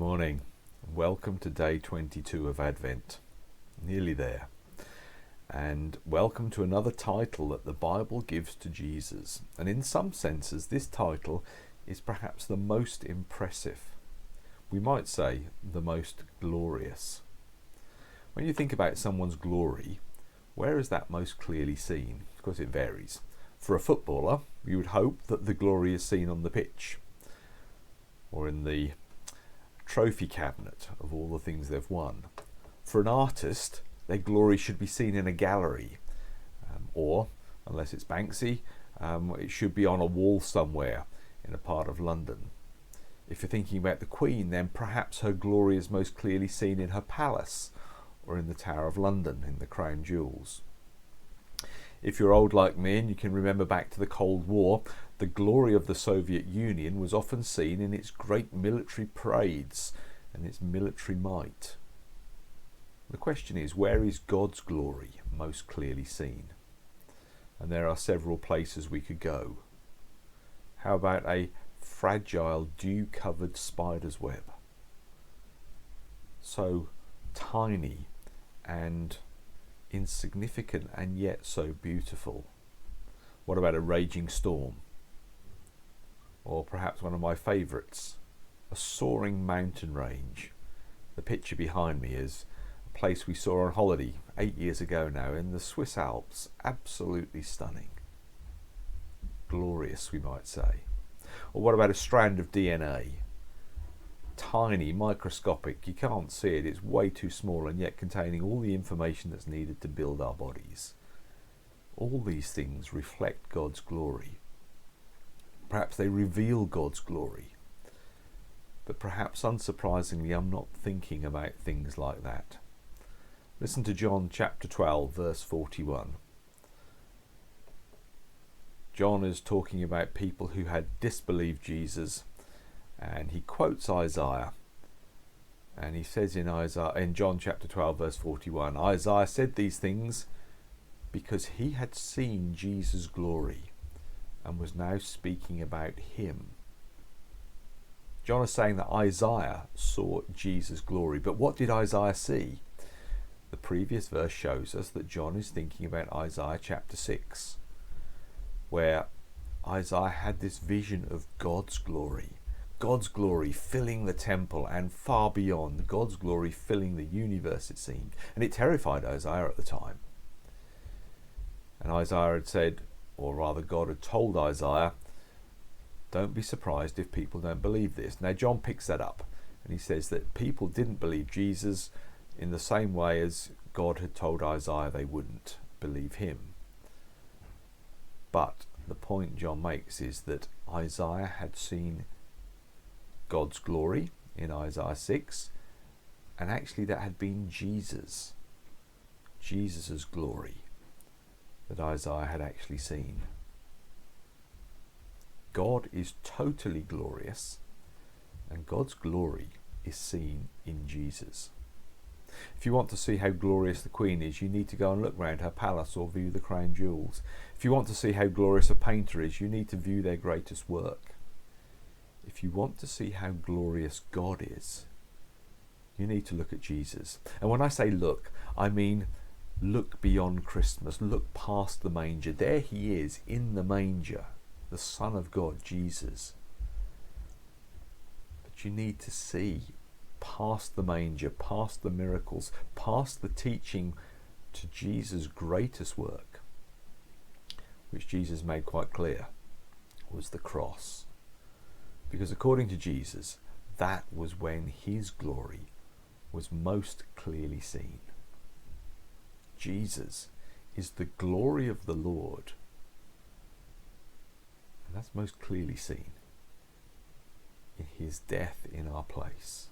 morning. Welcome to day 22 of Advent. Nearly there. And welcome to another title that the Bible gives to Jesus. And in some senses, this title is perhaps the most impressive. We might say the most glorious. When you think about someone's glory, where is that most clearly seen? Of course, it varies. For a footballer, you would hope that the glory is seen on the pitch or in the trophy cabinet of all the things they've won. For an artist, their glory should be seen in a gallery, or, unless it's Banksy, it should be on a wall somewhere in a part of London. If you're thinking about the Queen, then perhaps her glory is most clearly seen in her palace or in the Tower of London in the Crown Jewels. If you're old like me and you can remember back to the Cold War, the glory of the Soviet Union was often seen in its great military parades and its military might. The question is, where is God's glory most clearly seen? And there are several places we could go. How about a fragile, dew-covered spider's web? So tiny and insignificant and yet so beautiful. What about a raging storm? Or perhaps one of my favourites, a soaring mountain range. The picture behind me is a place we saw on holiday 8 years ago now in the Swiss Alps. Absolutely stunning. Glorious, we might say. Or what about a strand of DNA? Tiny, microscopic, you can't see it, it's way too small, and yet containing all the information that's needed to build our bodies. All these things reflect God's glory. Perhaps they reveal God's glory. But perhaps unsurprisingly, I'm not thinking about things like that. Listen to John chapter 12, verse 41. John is talking about people who had disbelieved Jesus, and he quotes Isaiah. And he says in John chapter 12, verse 41, Isaiah said these things because he had seen Jesus' glory and was now speaking about him. John is saying that Isaiah saw Jesus' glory, but what did Isaiah see? The previous verse shows us that John is thinking about Isaiah chapter 6, where Isaiah had this vision of God's glory filling the temple and far beyond, God's glory filling the universe, it seemed. And it terrified Isaiah at the time. And Isaiah had said, or rather God had told Isaiah, don't be surprised if people don't believe this. Now John picks that up and he says that people didn't believe Jesus in the same way as God had told Isaiah they wouldn't believe him. But the point John makes is that Isaiah had seen God's glory in Isaiah 6, and actually that had been Jesus' glory that Isaiah had actually seen. God is totally glorious, and God's glory is seen in Jesus. If you want to see how glorious the Queen is, you need to go and look round her palace or view the Crown Jewels. If you want to see how glorious a painter is, you need to view their greatest work. If you want to see how glorious God is, you need to look at Jesus. And when I say look, I mean look beyond Christmas, look past the manger. There he is in the manger, the Son of God, Jesus. But you need to see past the manger, past the miracles, past the teaching to Jesus' greatest work, which Jesus made quite clear was the cross. Because according to Jesus, that was when his glory was most clearly seen. Jesus is the glory of the Lord, and that's most clearly seen in his death in our place.